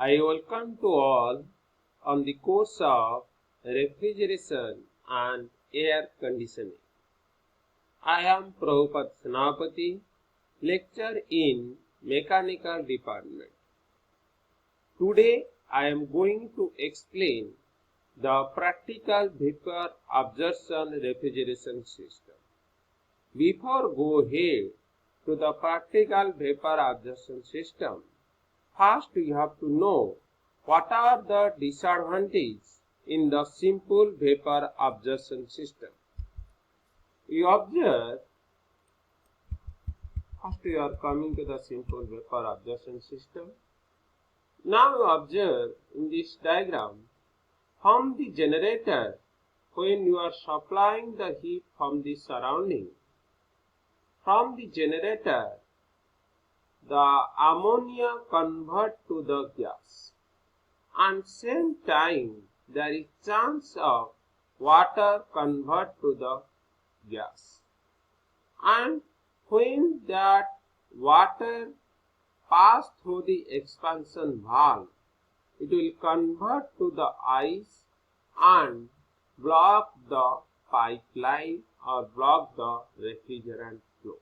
I welcome to all on the course of refrigeration and air conditioning. I am Prabhupada Senapati, lecturer in mechanical department. Today I am going to explain the practical vapor absorption refrigeration system. Before go ahead to the practical vapor absorption system, first we have to know what are the disadvantages in the simple vapor absorption system. We observe, first we are coming to the simple vapor absorption system. Now you observe in this diagram, from the generator, when you are supplying the heat from the surrounding, from the generator, the ammonia convert to the gas, and same time there is chance of water convert to the gas, and when that water pass through the expansion valve, it will convert to the ice and block the pipeline or block the refrigerant flow.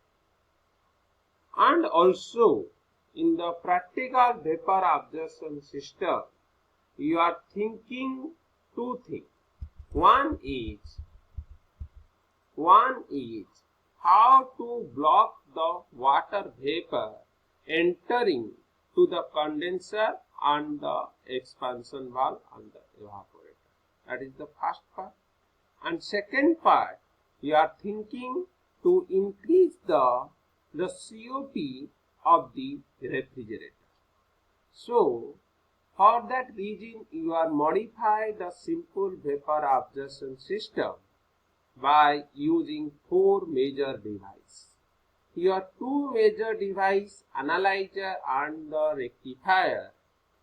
And also in the practical vapor absorption system, you are thinking two things. One is how to block the water vapor entering to the condenser and the expansion valve and the evaporator. That is the first part. And second part, you are thinking to increase the COP of the refrigerator. So, for that reason, you are modify the simple vapor absorption system by using four major devices. Your two major device, analyzer and the rectifier,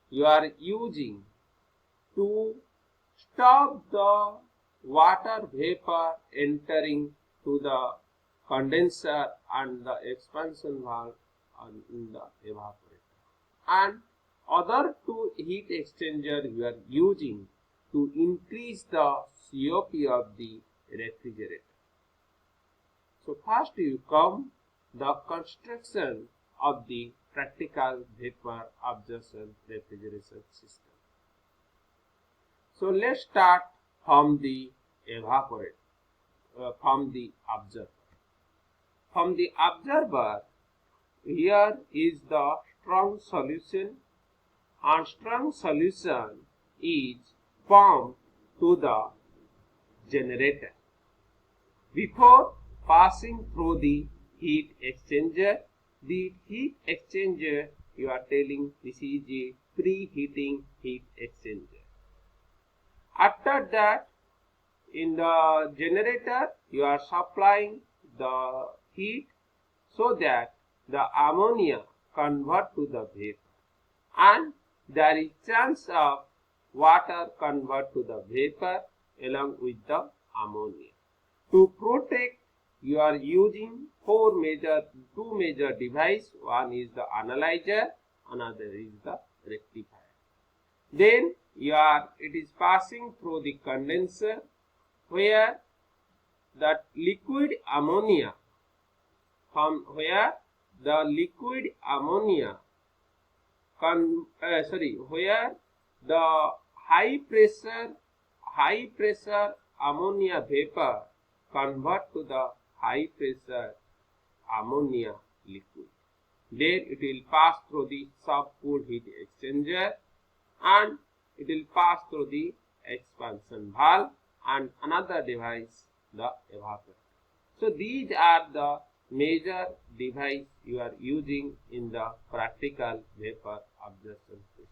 you are using to stop the water vapor entering to the condenser and the expansion valve and in the evaporator. And other two heat exchanger you are using to increase the COP of the refrigerator. So first you come the construction of the practical vapor absorption refrigeration system. So let's start from the evaporator, from the observer. From the observer, here is the strong solution, and strong solution is pumped to the generator. Before passing through the heat exchanger, the heat exchanger you are telling this is a preheating heat exchanger. After that, in the generator you are supplying the heat so that the ammonia convert to the vapor, and there is chance of water convert to the vapor along with the ammonia. To protect, you are using two major device. One is the analyzer, another is the rectifier. Then it is passing through the condenser, where that liquid ammonia, where the high pressure ammonia vapor convert to the high pressure ammonia liquid. Then it will pass through the subcooled heat exchanger, and it will pass through the expansion valve and another device, the evaporator. So these are the major device you are using in the practical vapor absorption system.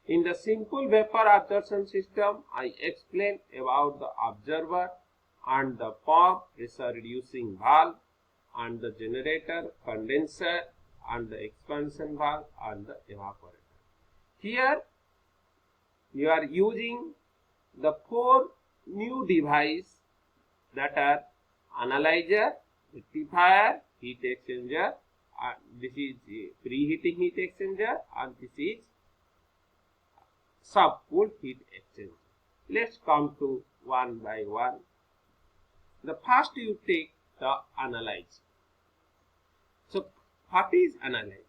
In the simple vapor absorption system, I explained about the observer and the pump, pressure reducing valve, and the generator, condenser, and the expansion valve and the evaporator. Here you are using the four new devices, that are analyzer, rectifier, heat exchanger, and this is a preheating heat exchanger, and this is subcooled heat exchanger. Let's come to one by one. The first you take the analyzer. So what is analyzer?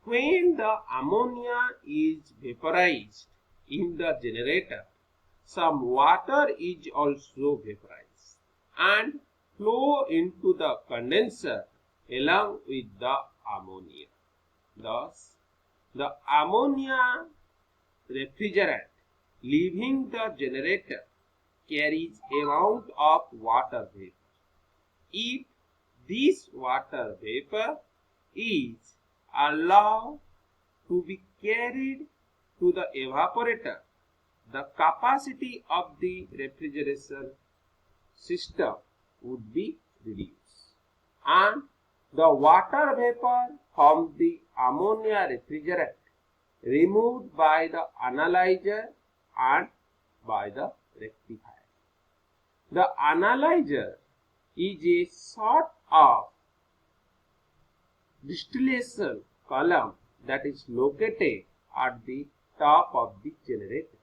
When the ammonia is vaporized in the generator, some water is also vaporized and flow into the condenser along with the ammonia. Thus, the ammonia refrigerant leaving the generator carries amount of water vapor. If this water vapor is allowed to be carried to the evaporator, the capacity of the refrigeration system would be reduced, and the water vapor from the ammonia refrigerant removed by the analyzer and by the rectifier. The analyzer is a sort of distillation column that is located at the top of the generator,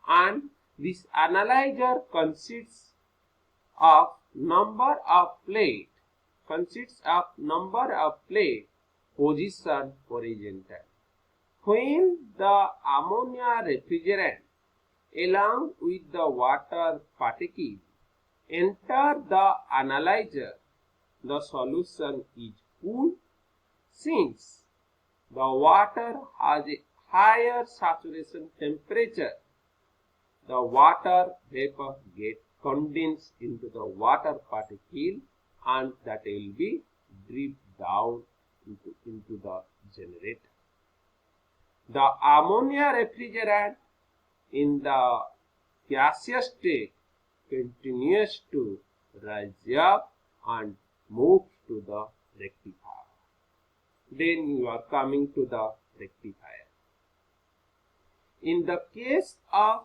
and this analyzer consists of number of plate positioned horizontal. When the ammonia refrigerant along with the water particle enter the analyzer, the solution is cooled. Since the water has a higher saturation temperature, the water vapor gets condensed into the water particle and that will be dripped down into the generator. The ammonia refrigerant in the gaseous state continues to rise up and move to the rectifier. Then you are coming to the rectifier. In the case of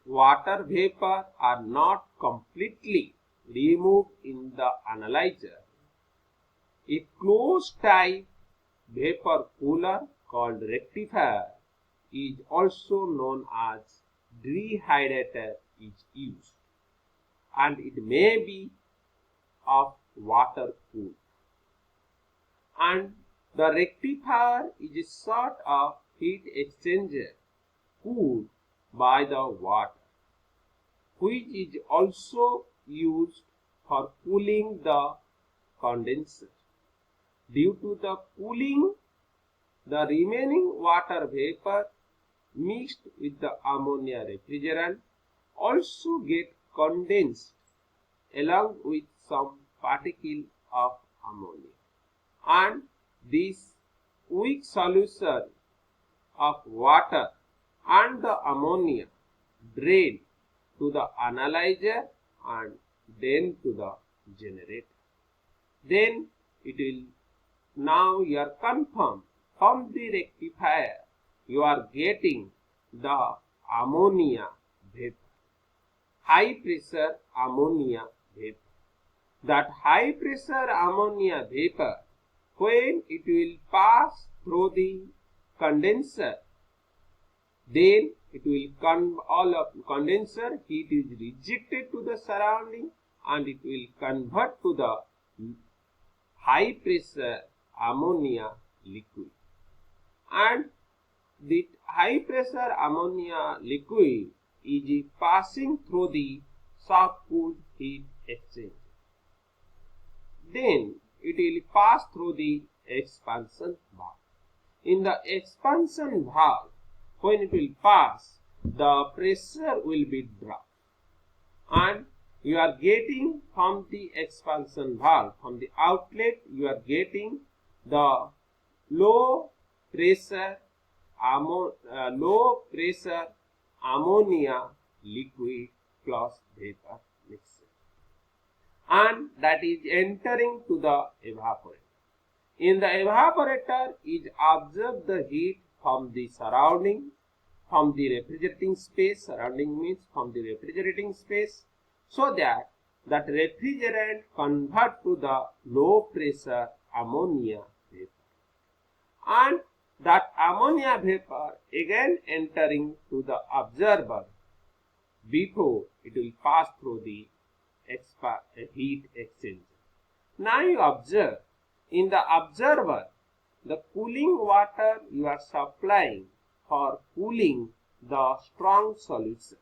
water vapor are not completely removed in the analyzer, a closed type vapor cooler called rectifier is also known as dehydrator is used, and it may be of water cooled. And the rectifier is a sort of heat exchanger cooled by the water, which is also used for cooling the condenser. Due to the cooling, the remaining water vapor mixed with the ammonia refrigerant also get condensed along with some particle of ammonia, and this weak solution of water and the ammonia drain to the analyzer and then to the generator. Then it will, now you are confirmed from the rectifier you are getting the ammonia vapor, high pressure ammonia vapor. That high pressure ammonia vapor, when it will pass through the condenser, then it will all of condenser heat is rejected to the surrounding and it will convert to the high pressure ammonia liquid, and the high pressure ammonia liquid is passing through the subcooled heat exchanger. Then it will pass through the expansion valve. In the expansion valve, when it will pass, the pressure will be dropped, and you are getting from the expansion valve, from the outlet, you are getting the low pressure ammonia liquid plus vapor mixture, and that is entering to the evaporator. In the evaporator is absorb the heat from the surrounding, from the refrigerating space, surrounding means from the refrigerating space, so that refrigerant convert to the low pressure ammonia vapor, and that ammonia vapor again entering to the observer before it will pass through the heat exchanger. Now you observe, in the observer, the cooling water you are supplying for cooling the strong solution,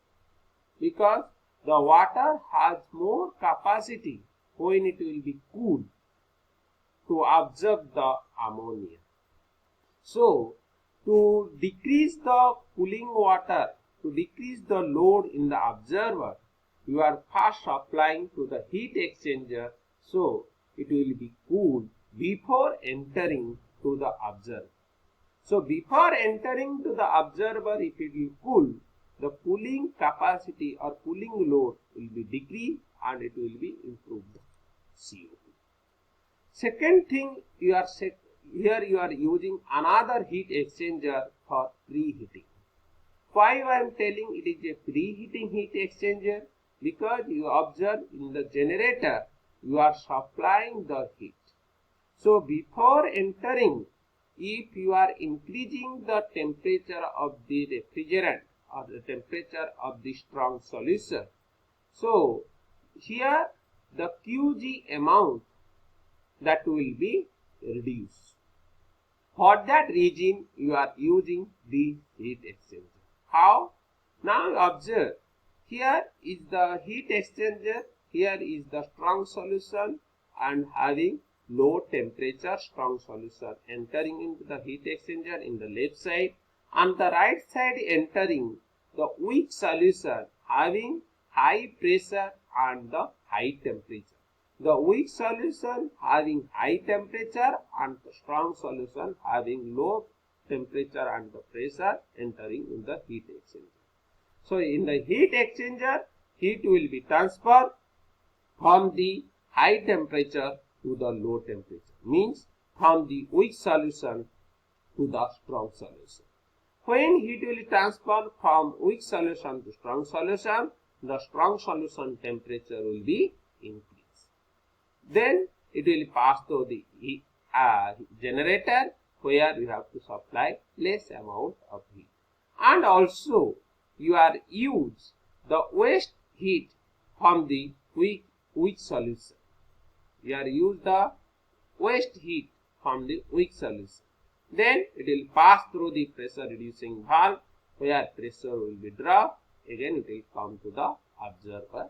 because the water has more capacity when it will be cooled to absorb the ammonia. So, to decrease the cooling water, to decrease the load in the observer, you are first applying to the heat exchanger, so it will be cooled before entering to the observer. So before entering to the observer, if it will cool, the cooling capacity or cooling load will be decreased and it will be improved CO2. Second thing, here you are using another heat exchanger for preheating. Why I am telling it is a preheating heat exchanger? Because you observe in the generator you are supplying the heat. So before entering, if you are increasing the temperature of the refrigerant or the temperature of the strong solution, so here the Qg amount that will be reduced. For that reason, you are using the heat exchanger. How? Now observe, here is the heat exchanger, here is the strong solution and having low temperature strong solution entering into the heat exchanger in the left side, and the right side entering the weak solution having high pressure and the high temperature. The weak solution having high temperature and the strong solution having low temperature and the pressure entering in the heat exchanger. So in the heat exchanger, heat will be transferred from the high temperature to the low temperature, means from the weak solution to the strong solution. When heat will transfer from weak solution to strong solution, the strong solution temperature will be increased. Then it will pass through the generator, where you have to supply less amount of heat. And also you are use the waste heat from the weak solution. You are use the waste heat from the weak solution. Then it will pass through the pressure reducing valve, where pressure will be dropped. Again it will come to the observer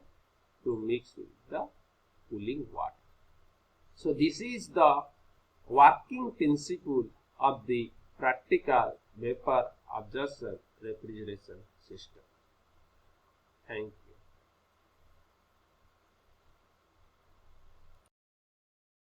to mix with the cooling water. So this is the working principle of the practical vapor absorption refrigeration system. Thank you.